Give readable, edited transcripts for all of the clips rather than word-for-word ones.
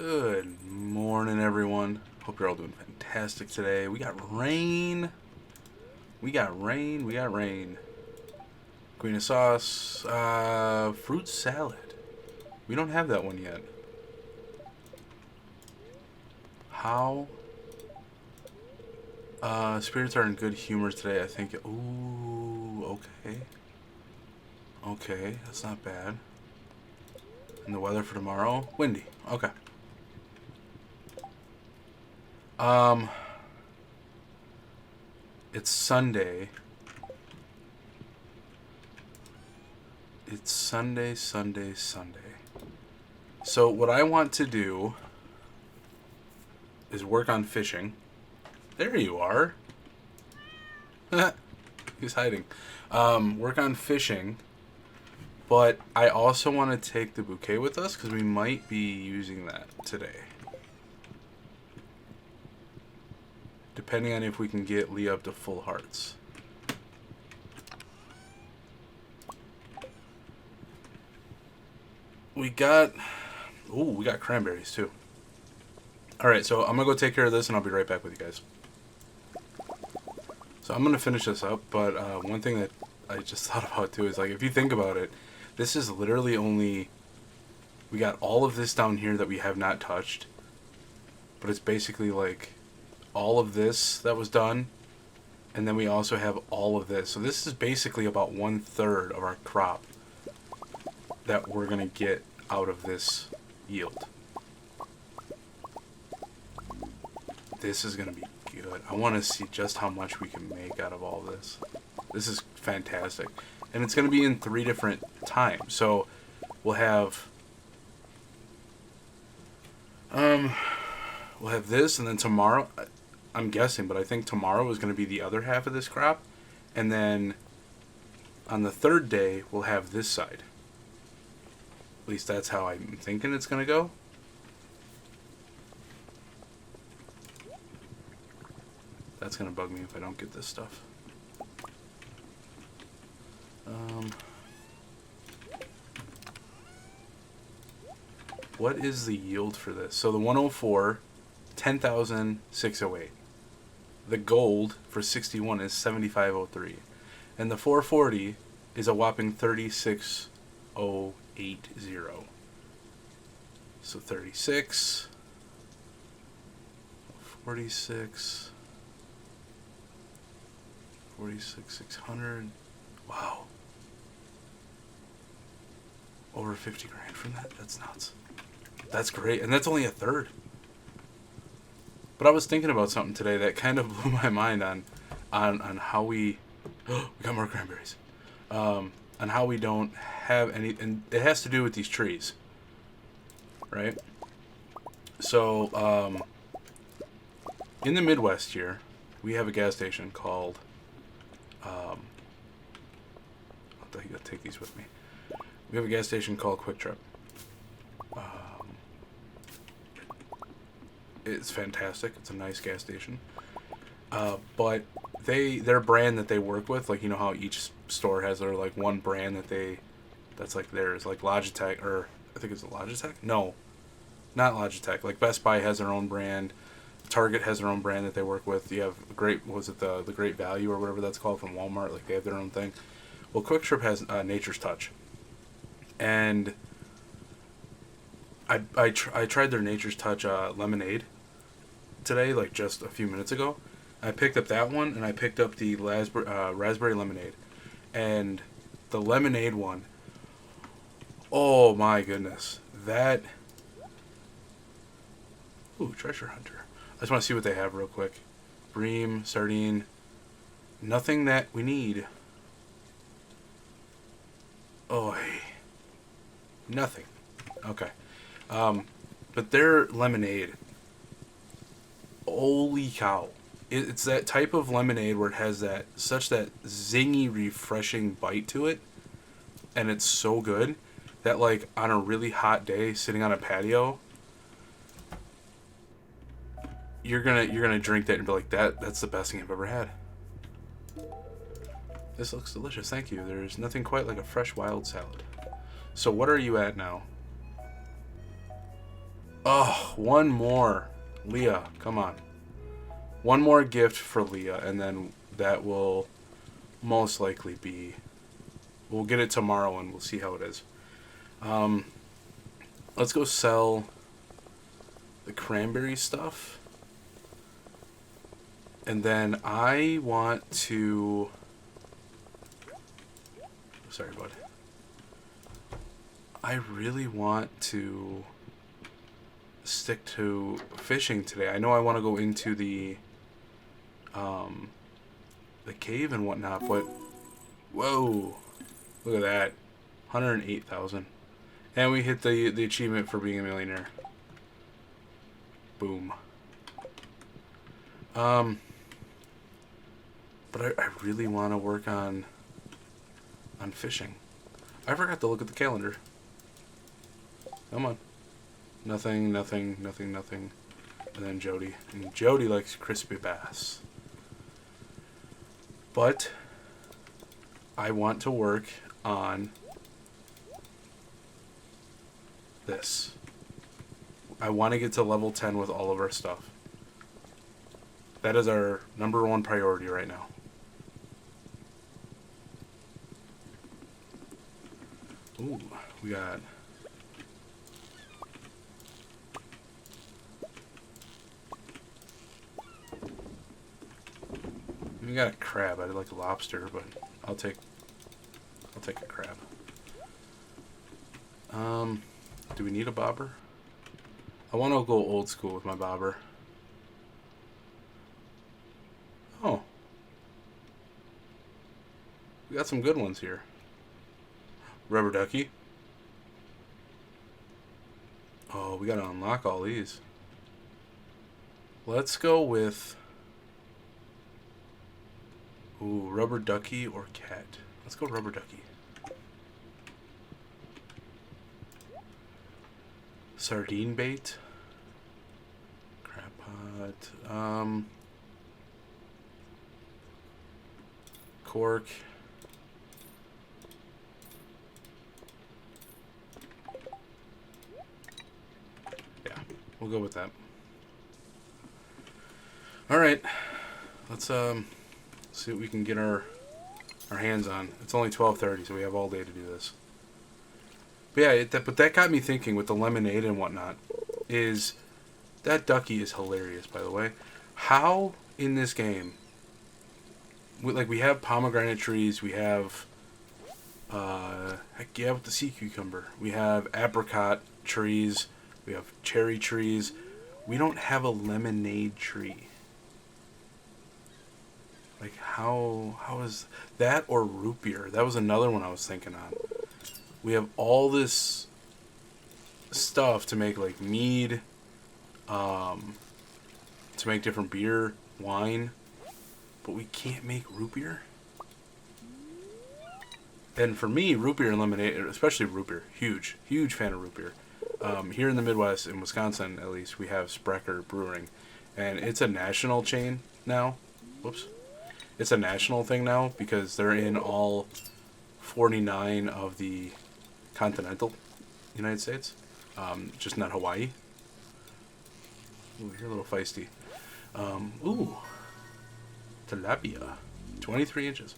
Good morning, everyone. Hope you're all doing fantastic today. We got rain. We got rain. We got rain. Queen of sauce. Fruit salad. We don't have that one yet. How? Spirits are in good humor today, I think. Ooh, okay. Okay, that's not bad. And the weather for tomorrow? Windy. Okay. It's Sunday. It's Sunday. So what I want to do is work on fishing. There you are. He's hiding. Work on fishing. But I also want to take the bouquet with us because we might be using that today. Depending on if we can get Lee up to full hearts. We got cranberries too. Alright, so I'm going to go take care of this and I'll be right back with you guys. So I'm going to finish this up, but one thing that I just thought about too is, like, if you think about it, this is literally only... We got all of this down here that we have not touched, but it's basically like all of this that was done, and then we also have all of this. So this is basically about 1/3 of our crop that we're going to get out of this yield. This is going to be good. I want to see just how much we can make out of all this. This is fantastic. And it's going to be in 3 different times. So we'll have this, and then tomorrow, I'm guessing, but I think tomorrow is going to be the other half of this crop. And then on the 3rd day, we'll have this side. At least that's how I'm thinking it's going to go. That's going to bug me if I don't get this stuff. What is the yield for this? So the 104, 10,608. The gold for 61 is 7,503. And the 440 is a whopping 36,080. So 36, 46, 600. Wow. Over 50 grand from that? That's nuts. That's great. And that's only 1/3. But I was thinking about something today that kind of blew my mind on how we... we got more cranberries. On how we don't have any... And it has to do with these trees. Right? So, in the Midwest here, we have a gas station called... I'll take these with me. We have a gas station called Quick Trip. It's fantastic. It's a nice gas station. But their brand that they work with, like, you know how each store has their, like, one brand that's like theirs, like Logitech, or I think it's Logitech? No, not Logitech. Like Best Buy has their own brand. Target has their own brand that they work with. You have the Great Value or whatever that's called from Walmart. Like, they have their own thing. Well, Quick Trip has Nature's Touch. And I tried their Nature's Touch lemonade today, like just a few minutes ago. I picked up that one, and I picked up the raspberry lemonade. And the lemonade one, oh my goodness. That... Ooh, treasure hunter. I just want to see what they have real quick. Bream, sardine. Nothing that we need. Oh, hey. Nothing. Okay. But their lemonade, holy cow. It's that type of lemonade where it has such that zingy, refreshing bite to it. And it's so good that, like, on a really hot day, sitting on a patio, you're gonna drink that and be like, that's the best thing I've ever had. This looks delicious, thank you. There's nothing quite like a fresh wild salad. So what are you at now? Oh, one more. Leah, come on. One more gift for Leah, and then that will most likely be... We'll get it tomorrow, and we'll see how it is. Um, let's go sell the cranberry stuff. And then I want to... Sorry, bud. I really want to stick to fishing today. I know I want to go into the cave and whatnot, but whoa, look at that, 108,000, and we hit the achievement for being a millionaire. Boom. But I really want to work on fishing. I forgot to look at the calendar. Come on. Nothing, nothing, nothing, nothing. And then Jody. And Jody likes crispy bass. But I want to work on this. I want to get to level 10 with all of our stuff. That is our number one priority right now. Ooh, we got... We got a crab. I'd like a lobster, but I'll take a crab. Do we need a bobber? I want to go old school with my bobber. Oh. We got some good ones here. Rubber ducky. Oh, we gotta unlock all these. Let's go with... Ooh, rubber ducky or cat. Let's go rubber ducky. Sardine bait. Crab pot. Cork. Yeah, we'll go with that. All right, let's see what we can get our hands on. It's only 12:30, so we have all day to do this. But yeah, but that got me thinking with the lemonade and whatnot. Is that ducky is hilarious, by the way. How in this game, we have pomegranate trees, we have heck yeah, with the sea cucumber, we have apricot trees, we have cherry trees. We don't have a lemonade tree. Like, how is that, or root beer? That was another one I was thinking on. We have all this stuff to make, like, mead, to make different beer, wine, but we can't make root beer? And for me, root beer and lemonade, especially root beer, huge fan of root beer. Here in the Midwest, in Wisconsin at least, we have Sprecher Brewing, and it's a national chain now. Whoops. It's a national thing now because they're in all 49 of the continental United States, just not Hawaii. Ooh, you're a little feisty. Ooh, tilapia, 23 inches.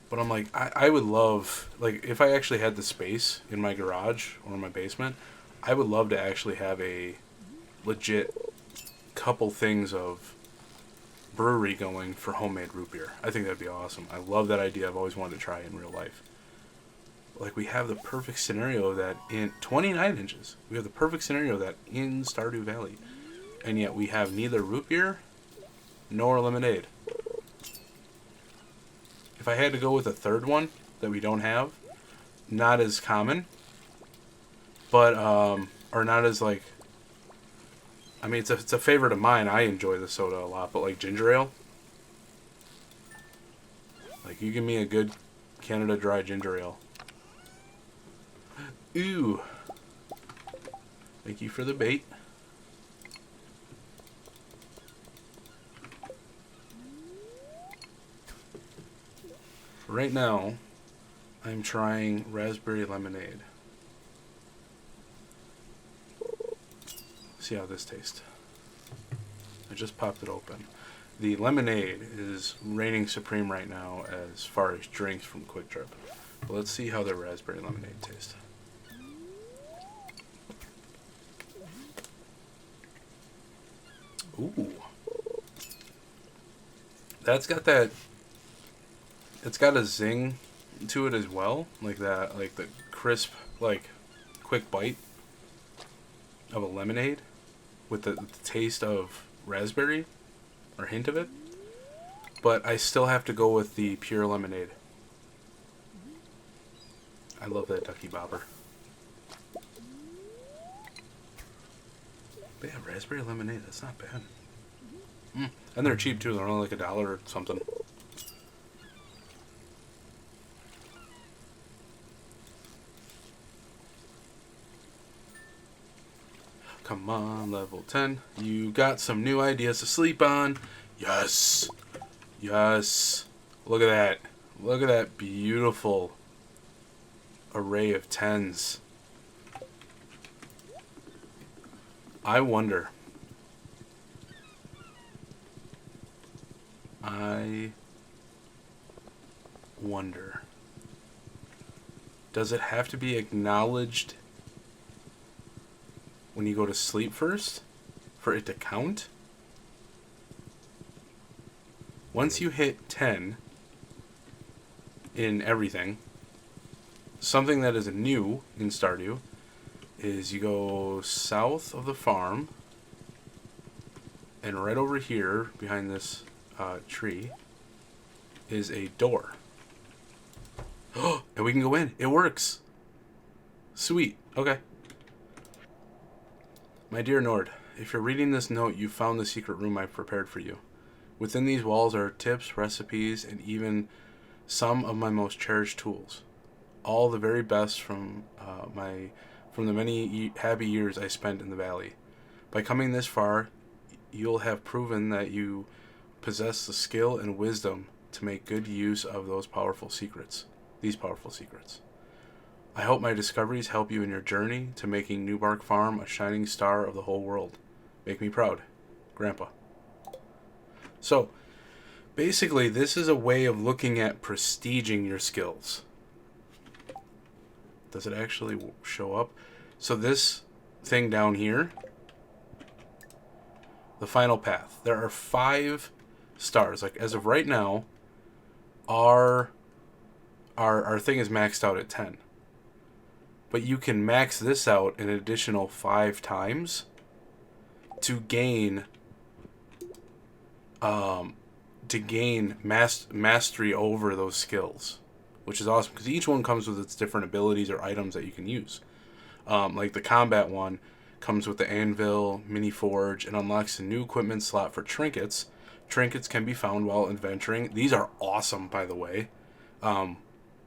But I'm like, I would love, like, if I actually had the space in my garage or in my basement, I would love to actually have a legit couple things of brewery going for homemade root beer. I think that'd be awesome. I love that idea. I've always wanted to try it in real life. Like, we have the perfect scenario of that in 29 inches. We have the perfect scenario of that in Stardew Valley. And yet we have neither root beer nor lemonade. If I had to go with a third one that we don't have, not as common, but, or not as, like, I mean, it's a favorite of mine. I enjoy the soda a lot, but like ginger ale, like, you give me a good Canada Dry ginger ale. Ooh. Thank you for the bait. Right now, I'm trying raspberry lemonade. See how this tastes. I just popped it open. The lemonade is reigning supreme right now as far as drinks from Quick Trip. But let's see how the raspberry lemonade tastes. Ooh. That's got that... It's got a zing to it as well. Like that, like the crisp, like, quick bite of a lemonade with the taste of raspberry, or hint of it. But I still have to go with the pure lemonade. I love that ducky bobber. But yeah, raspberry lemonade, that's not bad. And they're cheap too, they're only like $1 or something. Come on, level 10. You got some new ideas to sleep on. Yes. Yes. Look at that. Look at that beautiful array of 10s. I wonder. Does it have to be acknowledged when you go to sleep first for it to count? Once you hit 10 in everything, something that is new in Stardew is you go south of the farm, and right over here behind this tree is a door. And we can go in. It works. Sweet. Okay. My dear Nord, if you're reading this note, you found the secret room I've prepared for you. Within these walls are tips, recipes, and even some of my most cherished tools. All the very best from the many happy years I spent in the valley. By coming this far, you'll have proven that you possess the skill and wisdom to make good use of these powerful secrets. I hope my discoveries help you in your journey to making Newbark Farm a shining star of the whole world. Make me proud, Grandpa. So, basically, this is a way of looking at prestiging your skills. Does it actually show up? So this thing down here, the final path. There are 5 stars. Like, as of right now, our thing is maxed out at 10. But you can max this out an additional 5 times to gain mastery over those skills, which is awesome because each one comes with its different abilities or items that you can use. Like the combat one comes with the anvil, mini forge, and unlocks a new equipment slot for trinkets. Trinkets can be found while adventuring. These are awesome, by the way. I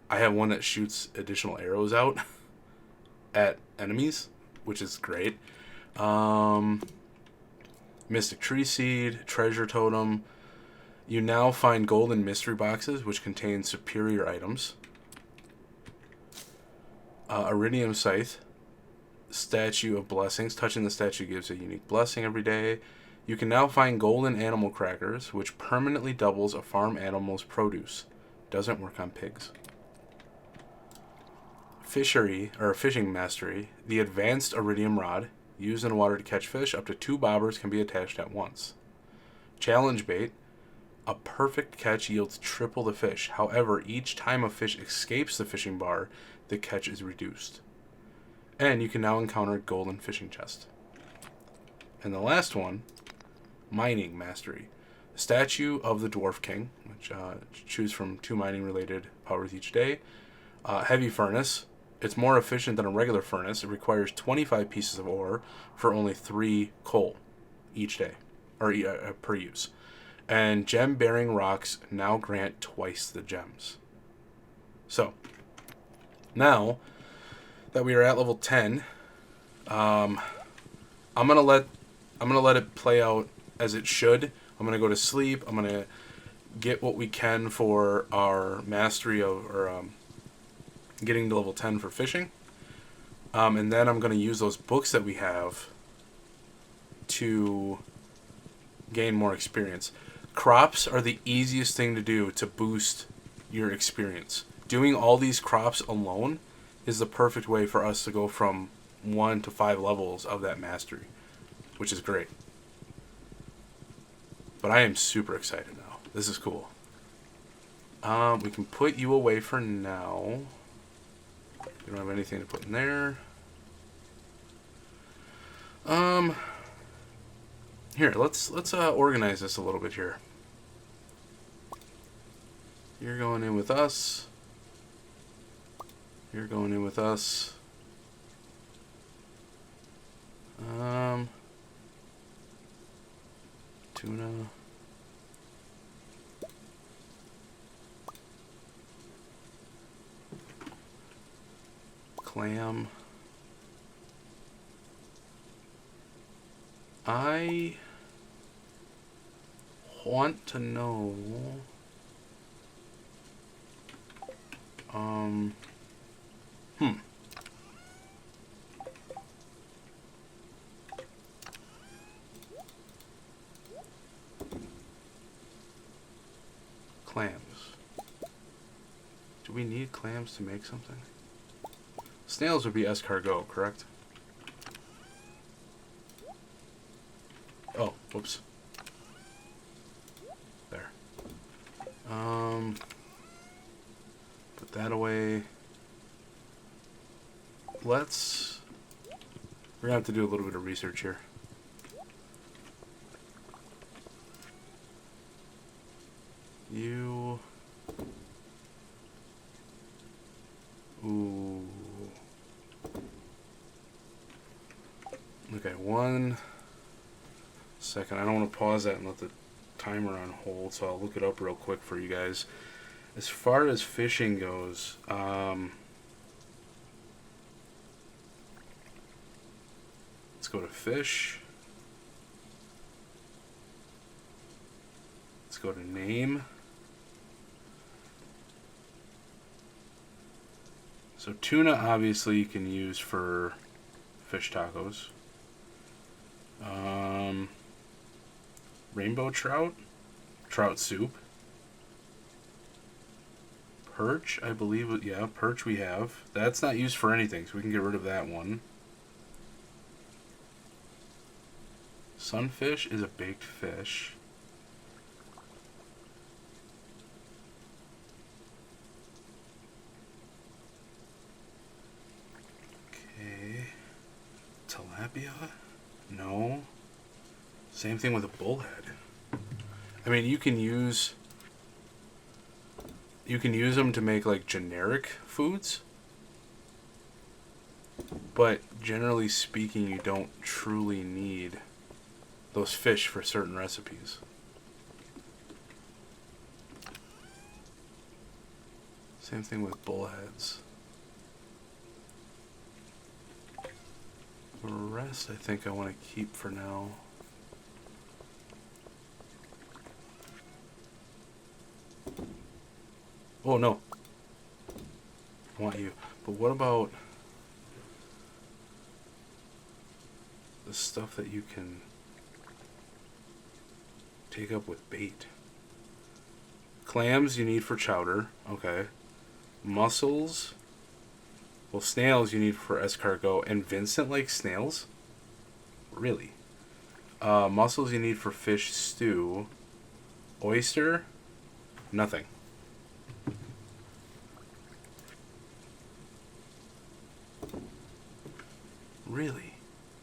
have one that shoots additional arrows out at enemies, which is great. Mystic Tree Seed, Treasure Totem. You now find golden mystery boxes, which contain superior items. Iridium Scythe. Statue of Blessings. Touching the statue gives a unique blessing every day. You can now find golden animal crackers, which permanently doubles a farm animal's produce. Doesn't work on pigs. Fishing mastery. The advanced iridium rod. Used in water to catch fish, up to 2 bobbers can be attached at once. Challenge bait. A perfect catch yields triple the fish. However, each time a fish escapes the fishing bar, the catch is reduced. And you can now encounter golden fishing chest. And the last one, mining mastery. Statue of the Dwarf King, which choose from 2 mining related powers each day. Heavy furnace. It's more efficient than a regular furnace. It requires 25 pieces of ore for only 3 coal each day, or per use. And gem-bearing rocks now grant twice the gems. So, now that we are at level 10, I'm gonna let it play out as it should. I'm gonna go to sleep. I'm gonna get what we can for our mastery of, or getting to level 10 for fishing. And then I'm going to use those books that we have to gain more experience. Crops are the easiest thing to do to boost your experience. Doing all these crops alone is the perfect way for us to go from 1 to 5 levels of that mastery, which is great. But I am super excited now. This is cool. We can put you away for now. We don't have anything to put in there. Here, let's organize this a little bit here. You're going in with us. You're going in with us. Tuna. Clam. I want to know clams. Do we need clams to make something? Snails would be escargot, correct? Oh, whoops. There. Put that away. We're gonna have to do a little bit of research here. You. Ooh. Okay, 1 second. I don't want to pause that and let the timer on hold, so I'll look it up real quick for you guys. As far as fishing goes, let's go to fish. Let's go to name. So tuna, obviously, you can use for fish tacos. Rainbow trout, trout soup. Perch, I believe, yeah, perch we have. That's not used for anything, so we can get rid of that one. Sunfish is a baked fish. Okay. Tilapia? No. Same thing with a bullhead. I mean, you can use them to make like generic foods, but generally speaking, you don't truly need those fish for certain recipes. Same thing with bullheads. The rest I think I want to keep for now. Oh no, I want you. But what about the stuff that you can take up with bait? Clams you need for chowder, okay. Mussels, well, snails you need for escargot. And Vincent likes snails? Really? Mussels you need for fish stew. Oyster, nothing. Really?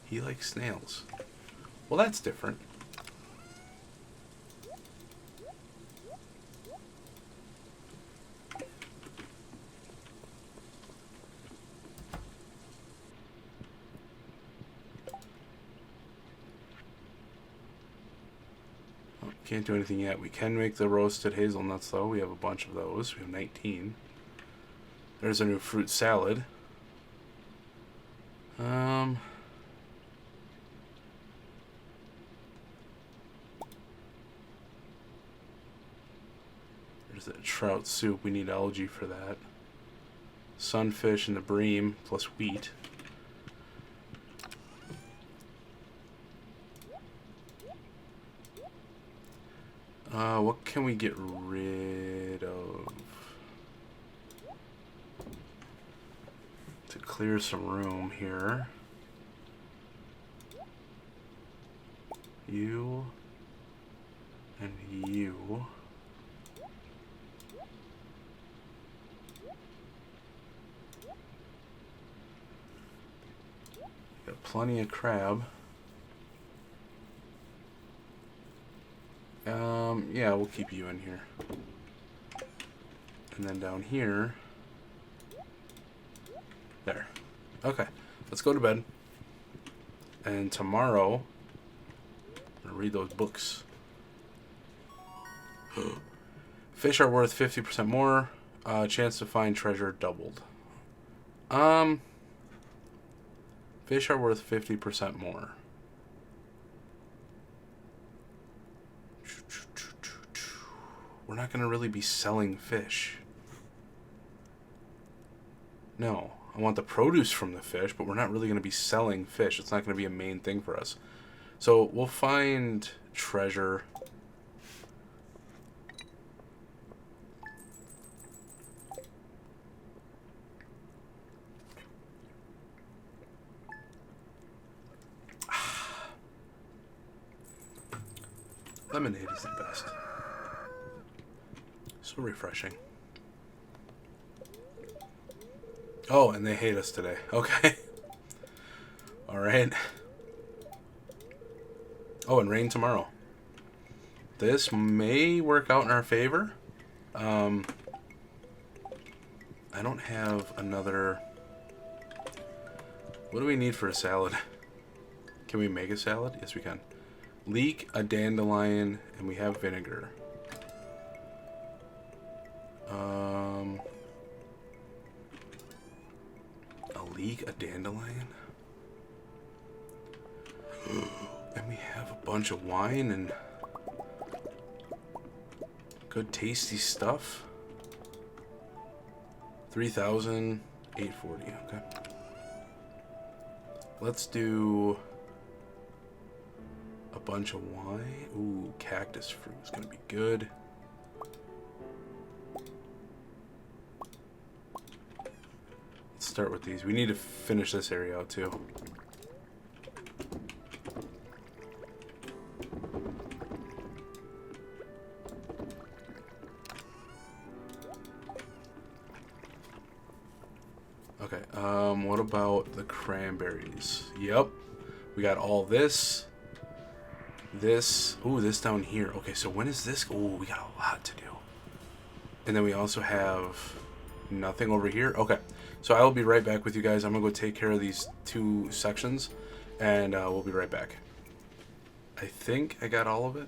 He likes snails. Well, that's different. Oh, can't do anything yet. We can make the roasted hazelnuts, though. We have a bunch of those. We have 19. There's a new fruit salad. There's that trout soup. We need algae for that. Sunfish and the bream plus wheat. What can we get rid of? To clear some room here. You and you. Got plenty of crab. Yeah, we'll keep you in here. And then down here. There. Okay, let's go to bed. And tomorrow, I'm gonna read those books. Fish are worth 50% more. Chance to find treasure doubled. Fish are worth 50% more. We're not going to really be selling fish. No, I want the produce from the fish, but we're not really going to be selling fish. It's not going to be a main thing for us. So we'll find treasure. Lemonade is the best. So refreshing. Oh, and they hate us today. Okay. All right. Oh, and rain tomorrow. This may work out in our favor. I don't have another... What do we need for a salad? Can we make a salad? Yes, we can. Leek, a dandelion, and we have vinegar. A leek, a dandelion? And we have a bunch of wine and good tasty stuff. 3,840. Okay. Let's do a bunch of wine. Ooh, cactus fruit is gonna be good. Let's start with these. We need to finish this area out too. Okay, what about the cranberries? Yep, we got all this. Ooh, this down here. Okay, so when is this? Ooh, we got a lot to do. And then we also have nothing over here. Okay, so I will be right back with you guys. I'm gonna go take care of these two sections, and we'll be right back. I think I got all of it.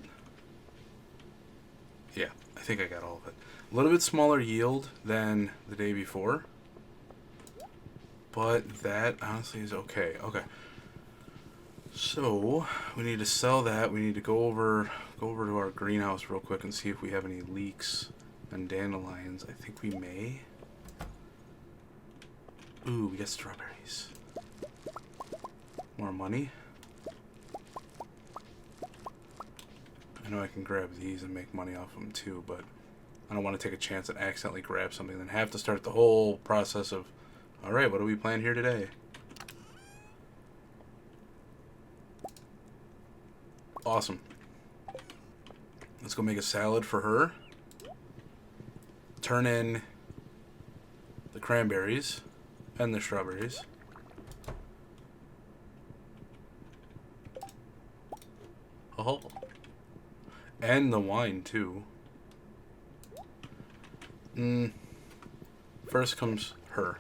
Yeah, I think I got all of it. A little bit smaller yield than the day before, but that honestly is okay. Okay. So we need to sell that. We need to go over to our greenhouse real quick and see if we have any leeks and dandelions. I think we may. Ooh, we got strawberries. More money. I know I can grab these and make money off them too, but I don't want to take a chance and accidentally grab something and then have to start the whole process of, all right, what do we plan here today? Awesome. Let's go make a salad for her. Turn in the cranberries and the strawberries. Oh. And the wine too. First comes her.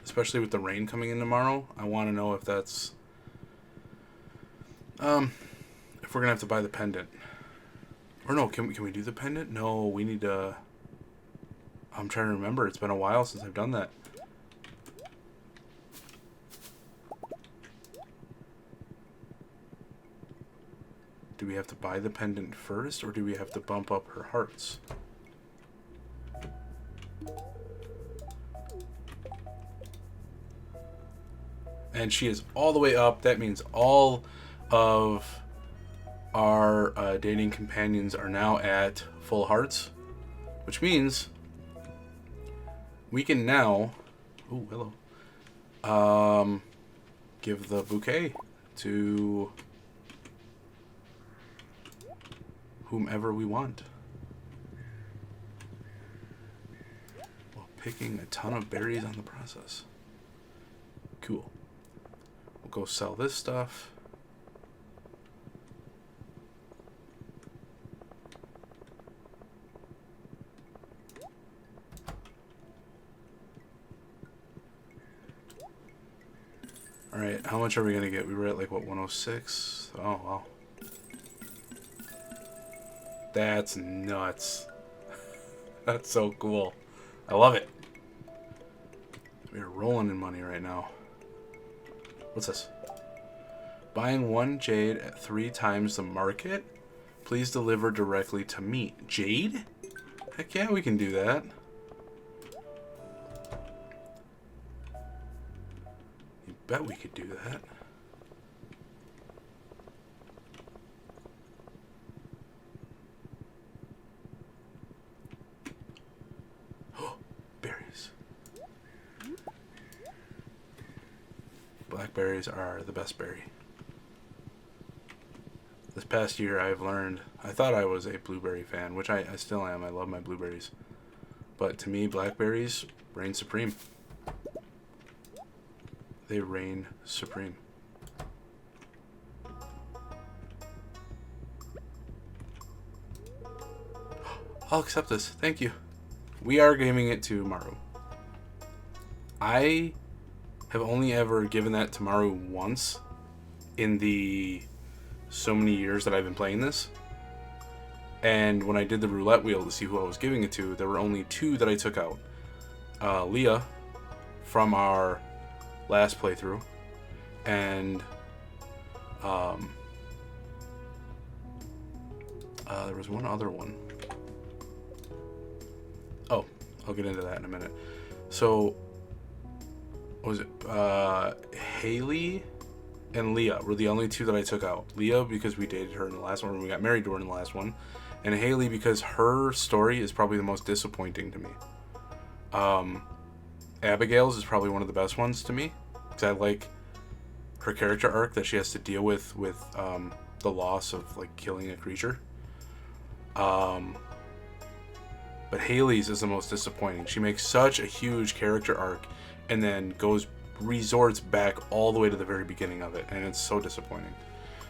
Especially with the rain coming in tomorrow, I want to know if that's if we're gonna have to buy the pendant. Or no, can we do the pendant? No, we need to. I'm trying to remember. It's been a while since I've done that. Do we have to buy the pendant first, or do we have to bump up her hearts? And she is all the way up. That means all of our dating companions are now at full hearts, which means we can now, oh hello, give the bouquet to whomever we want. While picking a ton of berries on the process. Cool. We'll go sell this stuff. Alright, how much are we gonna get? We were at like, what, 106? Oh, wow. That's nuts. That's so cool. I love it. We're rolling in money right now. What's this? Buying 1 jade at 3 times the market? Please deliver directly to me. Jade? Heck yeah, we can do that. You bet we could do that. Oh, berries. Blackberries are the best berry. This past year I've learned, I thought I was a blueberry fan, which I still am. I love my blueberries. But to me, blackberries reign supreme. They reign supreme. I'll accept this. Thank you. We are giving it to Maru. I have only ever given that to Maru once in the so many years that I've been playing this. And when I did the roulette wheel to see who I was giving it to, there were only 2 that I took out. Leah from our last playthrough, and there was one other one. Oh, I'll get into that in a minute. So, what was it? Haley and Leah were the only 2 that I took out. Leah because we dated her in the last one and we got married to her in the last one, and Haley because her story is probably the most disappointing to me. Abigail's is probably one of the best ones to me because I like her character arc that she has to deal with the loss of like killing a creature. But Haley's is the most disappointing. She makes such a huge character arc and then resorts back all the way to the very beginning of it, and it's so disappointing.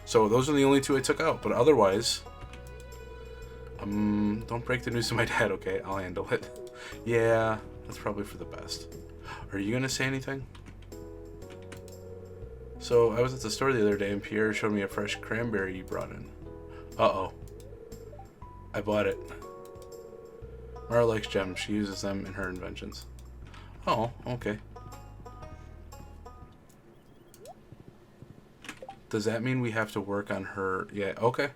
So those are the only 2 I took out, but otherwise, don't break the news to my dad, okay? I'll handle it. Yeah, that's probably for the best. Are you gonna say anything? So I was at the store the other day and Pierre showed me a fresh cranberry you brought in. Uh-oh. I bought it. Mara likes gems. She uses them in her inventions. Oh, okay. Does that mean we have to work on her? Yeah, okay.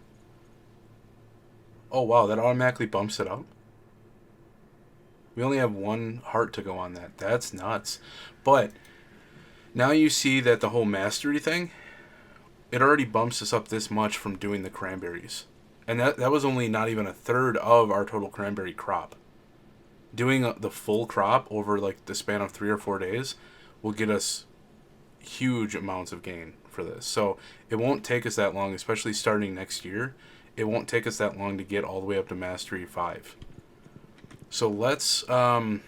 Oh, wow, that automatically bumps it up. We only have 1 heart to go on that. That's nuts. But now you see that the whole mastery thing, it already bumps us up this much from doing the cranberries. And that was only not even a third of our total cranberry crop. Doing the full crop over like the span of 3 or 4 days will get us huge amounts of gain for this. So it won't take us that long, especially starting next year. It won't take us that long to get all the way up to Mastery 5. So let's go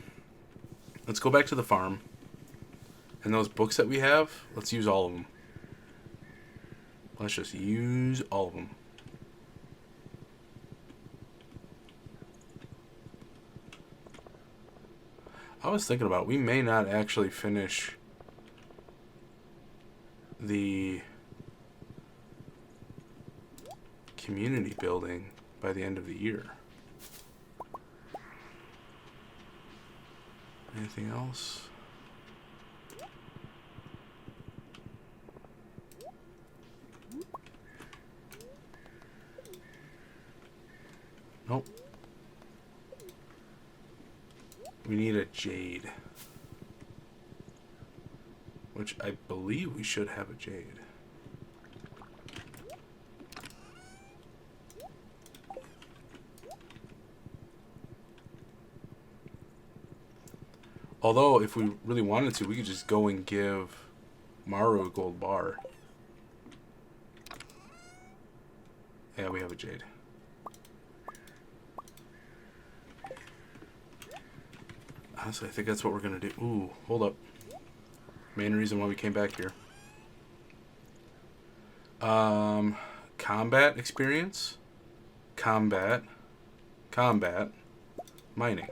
back to the farm. And those books that we have, let's use all of them. Let's just use all of them. I was thinking about, we may not actually finish the community building by the end of the year. Anything else? Nope. We need a jade. Which I believe we should have a jade. Although, if we really wanted to, we could just go and give Maru a gold bar. Yeah, we have a jade. Honestly, I think that's what we're going to do. Ooh, hold up. Main reason why we came back here. Combat experience. Combat. Combat. Mining.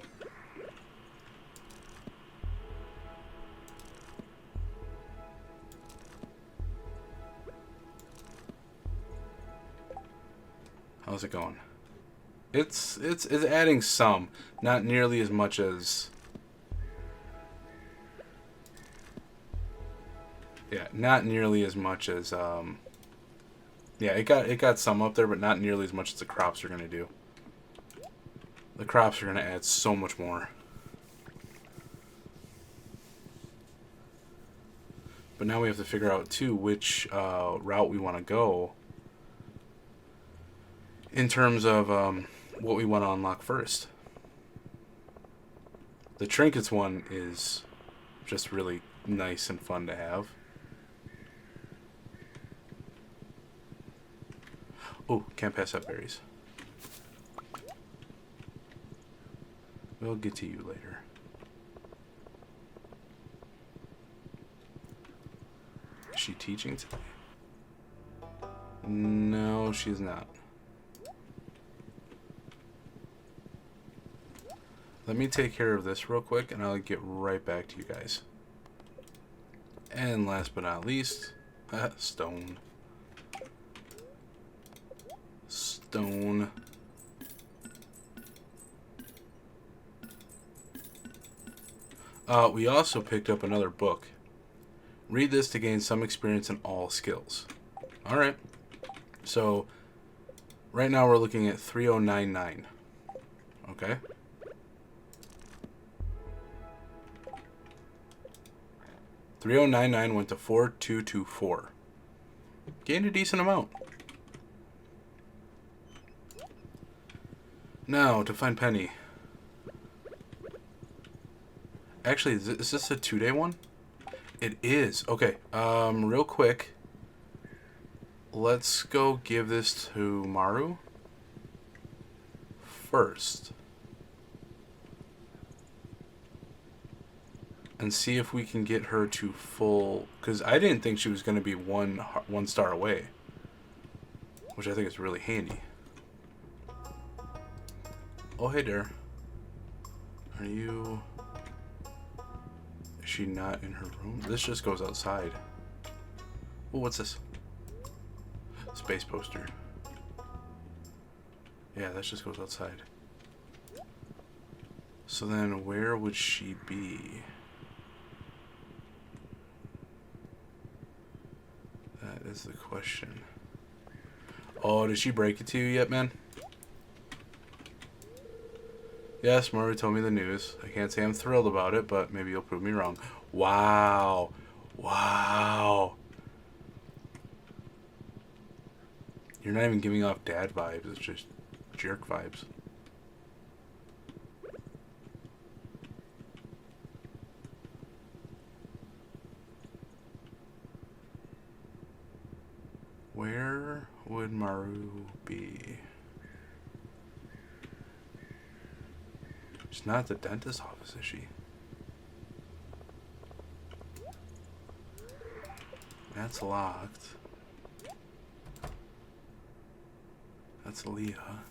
How's it going? It's adding some, not nearly as much as. Yeah, not nearly as much as yeah, it got some up there, but not nearly as much as the crops are gonna do. The crops are gonna add so much more. But now we have to figure out too which route we want to go in terms of what we want to unlock first. The trinkets one is just really nice and fun to have. Oh, can't pass up berries. We'll get to you later. Is she teaching today? No, she's not. Let me take care of this real quick, and I'll get right back to you guys. And last but not least, stone. Stone. We also picked up another book. Read this to gain some experience in all skills. Alright. So, right now we're looking at 3099. Okay. $3099 went to 4224. Gained a decent amount. Now, to find Penny. Actually, is this a 2-day one? It is. Okay, real quick. Let's go give this to Maru first. And see if we can get her to full... Because I didn't think she was going to be one star away. Which I think is really handy. Oh, hey there. Are you... Is she not in her room? This just goes outside. Oh, what's this? Space poster. Yeah, that just goes outside. So then where would she be? That is the question. Oh, did she break it to you yet, man? Yes, Maru told me the news. I can't say I'm thrilled about it, but maybe you'll prove me wrong. Wow. Wow. You're not even giving off dad vibes. It's just jerk vibes. Where would Maru be? She's not at the dentist's office, is she? That's locked. That's Leah.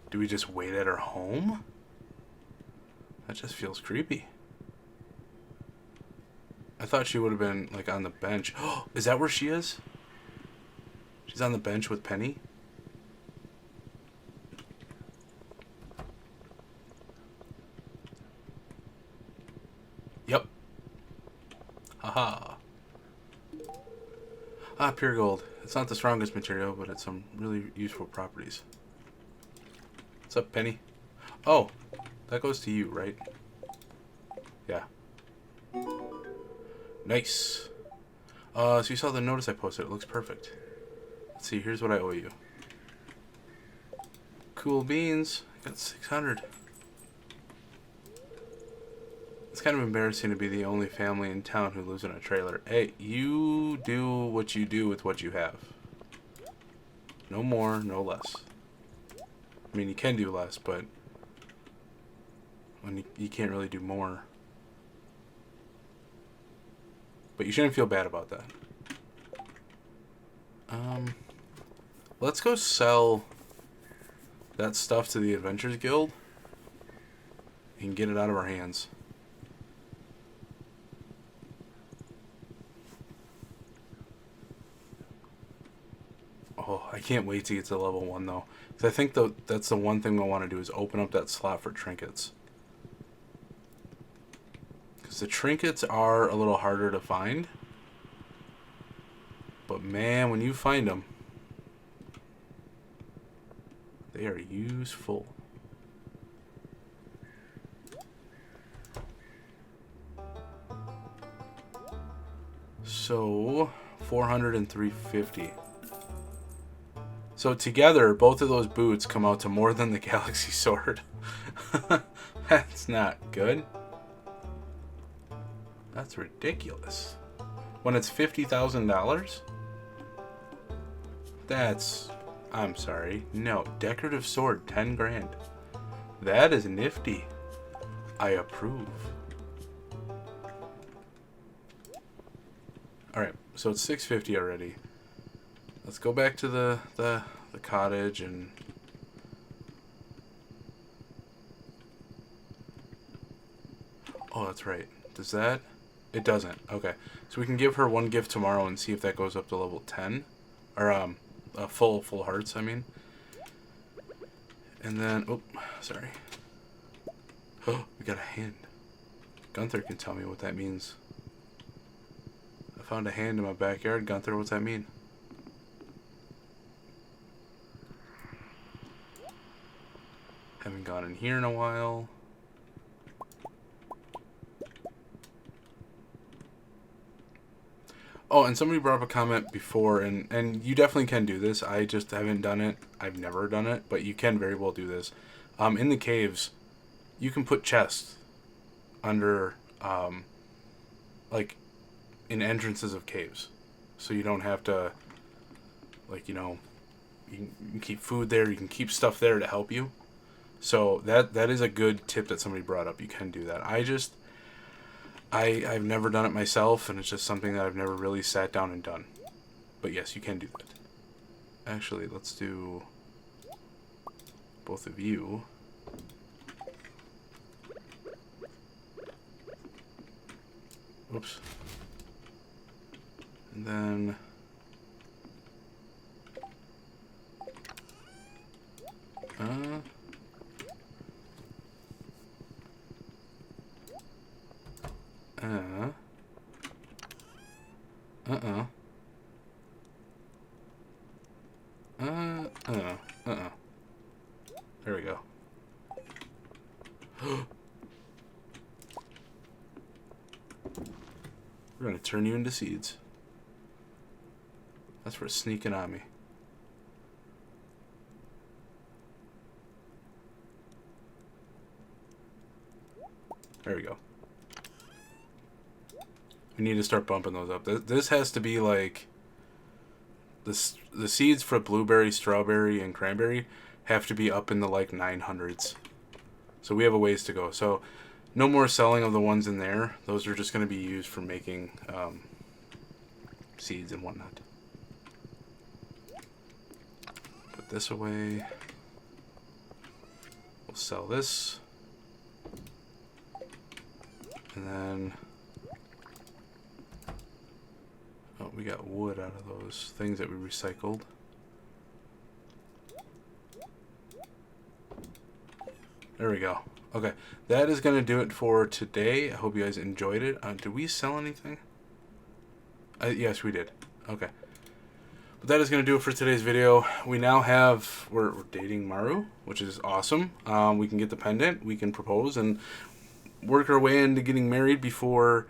Do we just wait at her home? That just feels creepy. I thought she would have been, like, on the bench. Oh, is that where she is? She's on the bench with Penny? Yep. Haha. Ah, pure gold. It's not the strongest material, but it's some really useful properties. What's up, Penny? Oh, that goes to you, right? Yeah. Nice. So you saw the notice I posted. It looks perfect. Let's see, here's what I owe you. Cool beans. Got 600. It's kind of embarrassing to be the only family in town who lives in a trailer. Hey, you do what you do with what you have. No more, no less. I mean, you can do less, but when you can't really do more. But you shouldn't feel bad about that. Let's go sell that stuff to the Adventures Guild and get it out of our hands. Oh, I can't wait to get to level 1 though. Because I think that's the one thing I want to do is open up that slot for trinkets. Because the trinkets are a little harder to find. But man, when you find them, they are useful. So, 400 and 350. So together, both of those boots come out to more than the Galaxy Sword. That's not good. That's ridiculous. When it's $50,000? That's... I'm sorry. No. Decorative sword, 10 grand. That is nifty. I approve. Alright, so it's 650 already. Let's go back to the cottage and... Oh, that's right. Does that... It doesn't. Okay. So we can give her one gift tomorrow and see if that goes up to level 10. Or, full hearts, I mean. And then... Oh, sorry. Oh, we got a hand. Gunther can tell me what that means. I found a hand in my backyard. Gunther, what's that mean? Haven't gone in here in a while. Oh, and somebody brought up a comment before, and you definitely can do this. I just haven't done it. I've never done it, but you can very well do this. In the caves, you can put chests under, like, in entrances of caves. So you don't have to, like, you know, you can keep food there. You can keep stuff there to help you. So that is a good tip that somebody brought up. You can do that. I've never done it myself, and it's just something that I've never really sat down and done. But yes, you can do that. Actually, let's do both of you. Oops. And then... There we go. We're gonna turn you into seeds. That's for sneaking on me. There we go. We need to start bumping those up. This has to be like... The seeds for blueberry, strawberry, and cranberry have to be up in the like 900s. So we have a ways to go. So no more selling of the ones in there. Those are just going to be used for making seeds and whatnot. Put this away. We'll sell this. And then... Oh, we got wood out of those things that we recycled. There we go. Okay, that is going to do it for today. I hope you guys enjoyed it. Did we sell anything? Yes, we did. Okay. But that is going to do it for today's video. We now have... We're dating Maru, which is awesome. We can get the pendant. We can propose and work our way into getting married before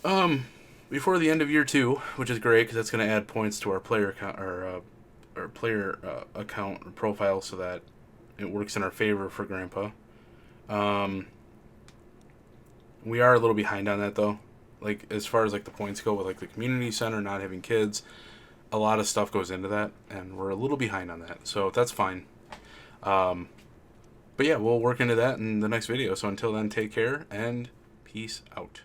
the end of year 2, which is great because that's going to add points to our player count, our player account or profile so that it works in our favor for Grandpa. We are a little behind on that though. Like as far as like the points go with like the community center not having kids, a lot of stuff goes into that, and we're a little behind on that. So that's fine. But yeah, we'll work into that in the next video. So until then, take care and peace out.